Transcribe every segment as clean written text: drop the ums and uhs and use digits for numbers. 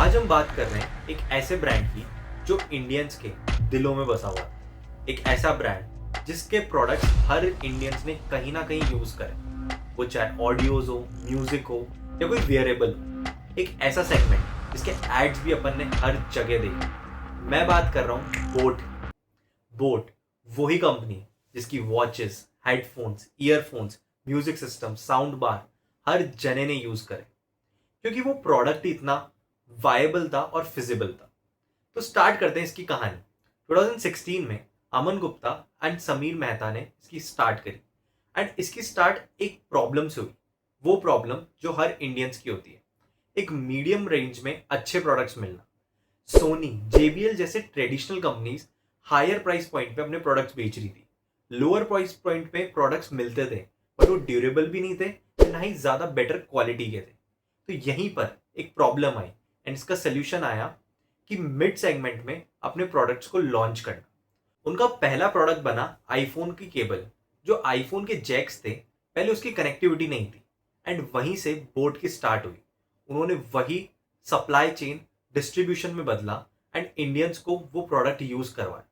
आज हम बात कर रहे हैं एक ऐसे ब्रांड की जो इंडियंस के दिलों में बसा हुआ है। एक ऐसा ब्रांड जिसके प्रोडक्ट्स हर इंडियंस ने कहीं ना कहीं यूज करे, वो चाहे ऑडियोज हो, म्यूजिक हो या कोई वियरेबल हो। एक ऐसा सेगमेंट जिसके एड्स भी अपन ने हर जगह देखे। मैं बात कर रहा हूँ बोट। बोट वही कंपनी जिसकी watches, headphones, earphones, music system, sound bar हर जने ने यूज करे, क्योंकि वो प्रोडक्ट ही इतना वायबल था और फिजिबल था। तो स्टार्ट करते हैं इसकी कहानी। 2016 में अमन गुप्ता एंड समीर मेहता ने इसकी स्टार्ट करी। एंड इसकी स्टार्ट एक प्रॉब्लम से हुई, वो प्रॉब्लम जो हर इंडियंस की होती है, एक मीडियम रेंज में अच्छे प्रोडक्ट्स मिलना। सोनी, जेबीएल जैसे traditional companies higher price point पे अपने प्रोडक्ट्स बेच रही थी। लोअर प्राइस पॉइंट पे प्रोडक्ट्स मिलते थे, बट वो ड्यूरेबल भी नहीं थे, ना ही ज्यादा बेटर क्वालिटी के थे। तो यहीं पर एक प्रॉब्लम आई एंड इसका सोल्यूशन आया कि मिड सेगमेंट में अपने प्रोडक्ट्स को लॉन्च करना। उनका पहला प्रोडक्ट बना आईफोन की केबल। जो आईफोन के जैक्स थे, पहले उसकी कनेक्टिविटी नहीं थी, एंड वहीं से बोट की स्टार्ट हुई। उन्होंने वही सप्लाई चेन डिस्ट्रीब्यूशन में बदला एंड इंडियंस को वो प्रोडक्ट यूज करवाए।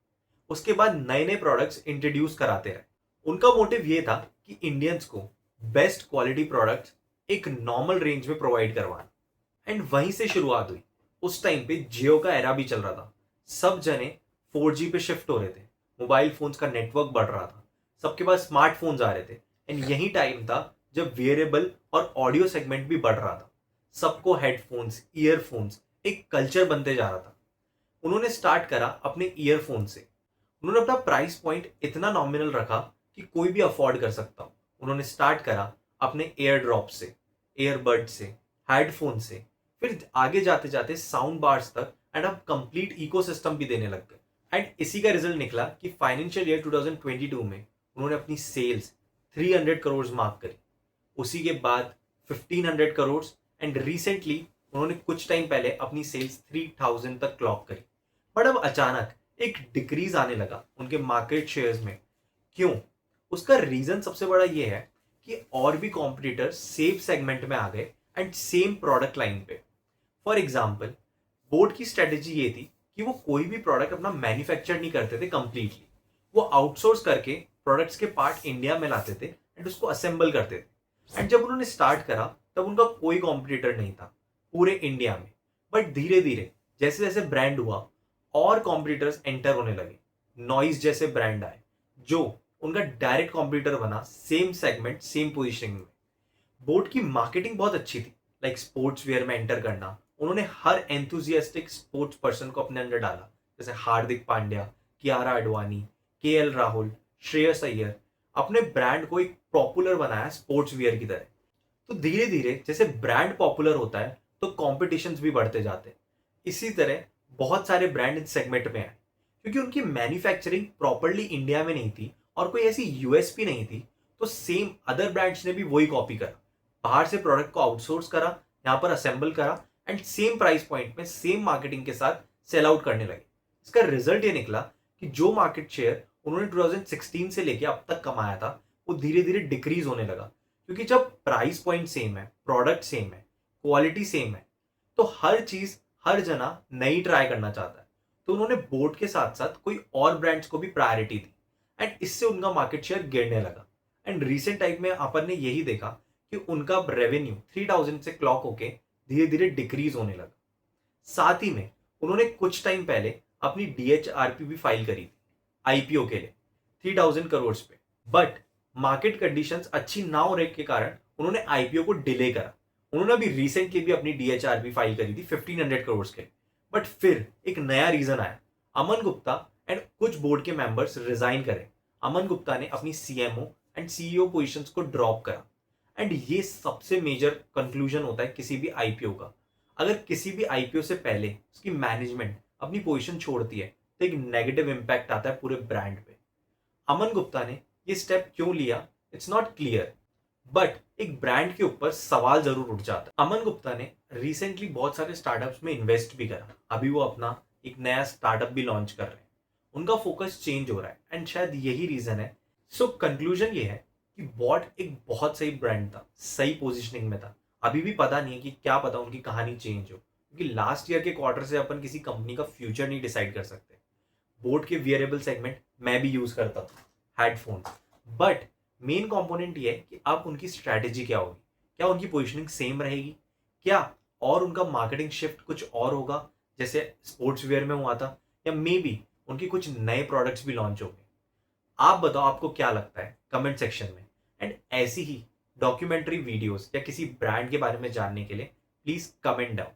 उसके बाद नए नए प्रोडक्ट्स इंट्रोड्यूस कराते रहे। उनका मोटिव ये था कि इंडियंस को बेस्ट क्वालिटी प्रोडक्ट्स एक नॉर्मल रेंज में प्रोवाइड करवाना। एंड वहीं से शुरुआत हुई। उस टाइम पे जियो का एरा भी चल रहा था। सब जने 4G पे शिफ्ट हो रहे थे, मोबाइल फोन्स का नेटवर्क बढ़ रहा था, सबके पास स्मार्टफोन्स आ रहे थे। एंड यही टाइम था जब वियरेबल और ऑडियो सेगमेंट भी बढ़ रहा था। सबको हेडफोन्स, ईयरफोन्स एक कल्चर बनते जा रहा था। उन्होंने स्टार्ट करा अपने ईयरफोन से। उन्होंने अपना प्राइस पॉइंट इतना नॉमिनल रखा कि कोई भी अफोर्ड कर सकता हो। उन्होंने स्टार्ट करा अपने एयर ड्रॉप से, एयरबड से, हेडफोन से, फिर आगे जाते जाते साउंड बार्स तक, एंड अब कंप्लीट इकोसिस्टम भी देने लग गए। एंड इसी का रिजल्ट निकला कि फाइनेंशियल ईयर 2022 में उन्होंने अपनी सेल्स 300 करोड़ मार्क करी। उसी के बाद 1500 करोड़, एंड रिसेंटली उन्होंने कुछ टाइम पहले अपनी सेल्स 3000 तक क्लॉक करी। बट अब अचानक एक डिक्रीज आने लगा उनके मार्केट शेयर्स में। क्यों? उसका रीजन सबसे बड़ा ये है कि और भी कॉम्पिटिटर सेम सेगमेंट में आ गए एंड सेम प्रोडक्ट लाइन पे। फॉर एग्जाम्पल, बोट की स्ट्रेटेजी ये थी कि वो कोई भी प्रोडक्ट अपना मैन्युफैक्चर नहीं करते थे कंप्लीटली। वो आउटसोर्स करके प्रोडक्ट्स के पार्ट इंडिया में लाते थे एंड उसको असेंबल करते थे। एंड जब उन्होंने स्टार्ट करा तब उनका कोई कॉम्पिटिटर नहीं था पूरे इंडिया में। बट धीरे धीरे जैसे जैसे ब्रांड हुआ, और कॉम्पिटिटर्स एंटर होने लगे। नॉइज जैसे ब्रांड आए जो उनका डायरेक्ट कॉम्पिटिटर बना, सेम सेगमेंट, सेम पोजिशनिंग में। बोट की मार्केटिंग बहुत अच्छी थी, लाइक स्पोर्ट्स वेयर में एंटर करना। उन्होंने हर एंथुजियास्टिक स्पोर्ट्स पर्सन को अपने अंदर डाला, जैसे हार्दिक पांड्या, कियारा आडवाणी, केएल राहुल, श्रेयस अय्यर। अपने ब्रांड को एक पॉपुलर बनाया स्पोर्ट्स वियर की तरह। तो धीरे धीरे जैसे ब्रांड पॉपुलर होता है तो कॉम्पिटिशन भी बढ़ते जाते हैं। इसी तरह बहुत सारे ब्रांड इस सेगमेंट में आए, क्योंकि उनकी मैन्युफैक्चरिंग प्रॉपरली इंडिया में नहीं थी और कोई ऐसी यूएसपी नहीं थी। तो सेम अदर ब्रांड्स ने भी वही कॉपी करा, बाहर से प्रोडक्ट को आउटसोर्स करा, यहाँ पर असेंबल करा, एंड सेम प्राइस पॉइंट में सेम मार्केटिंग के साथ सेल आउट करने लगे। इसका रिजल्ट ये निकला कि जो मार्केट शेयर उन्होंने 2016 से लेके अब तक कमाया था, वो धीरे धीरे डिक्रीज होने लगा। क्योंकि जब प्राइस पॉइंट सेम है, प्रोडक्ट सेम है, क्वालिटी सेम है, तो हर चीज, हर जना नई ट्राई करना चाहता है। तो उन्होंने बोट के साथ साथ कोई और ब्रांड्स को भी प्रायोरिटी दी, एंड इससे उनका मार्केट शेयर गिरने लगा। एंड रिसेंट टाइम में अपन ने यही देखा कि उनका रेवेन्यू 3000 से क्लॉक होके धीरे धीरे डिक्रीज होने लगा। साथ ही में उन्होंने कुछ टाइम पहले अपनी डीएचआरपी भी फाइल करी थी आईपीओ के लिए 3000 करोड़ पे। बट मार्केट कंडीशंस अच्छी ना होने के कारण उन्होंने आईपीओ को डिले करा। उन्होंने अभी रिसेंटली भी अपनी डीएचआरपी फाइल करी थी 1500 करोड़ के लिए। बट फिर एक नया रीजन आया, अमन गुप्ता एंड कुछ बोर्ड के मेंबर्स रिजाइन करे। अमन गुप्ता ने अपनी सीएमओ एंड सीईओ पोजीशंस को ड्रॉप करा। एंड ये सबसे मेजर कंक्लूजन होता है किसी भी आईपीओ का। अगर किसी भी आईपीओ से पहले उसकी मैनेजमेंट अपनी पोजीशन छोड़ती है तो एक नेगेटिव इंपैक्ट आता है पूरे ब्रांड पे। अमन गुप्ता ने ये स्टेप क्यों लिया, इट्स नॉट क्लियर, बट एक ब्रांड के ऊपर सवाल जरूर उठ जाता है। अमन गुप्ता ने रिसेंटली बहुत सारे स्टार्टअप्स में इन्वेस्ट भी करा। अभी वो अपना एक नया स्टार्टअप भी लॉन्च कर रहे हैं। उनका फोकस चेंज हो रहा है एंड शायद यही रीजन है। सो कंक्लूजन ये है कि बॉट एक बहुत सही ब्रांड था, सही पोजीशनिंग में था। अभी भी पता नहीं है कि क्या पता उनकी कहानी चेंज हो, क्योंकि लास्ट ईयर के क्वार्टर से अपन किसी कंपनी का फ्यूचर नहीं डिसाइड कर सकते। बोट के वियरेबल सेगमेंट मैं भी यूज करता हूँ, हेडफोन, बट मेन कंपोनेंट ये है कि अब उनकी स्ट्रैटेजी क्या होगी, क्या उनकी पोजिशनिंग सेम रहेगी क्या, और उनका मार्केटिंग शिफ्ट कुछ और होगा जैसे स्पोर्ट्स वेयर में हुआ था, या मे बी उनके कुछ नए प्रोडक्ट्स भी लॉन्च होंगे। आप बताओ आपको क्या लगता है कमेंट सेक्शन में। एंड ऐसी ही डॉक्यूमेंट्री वीडियोस या किसी ब्रांड के बारे में जानने के लिए प्लीज कमेंट डाउन।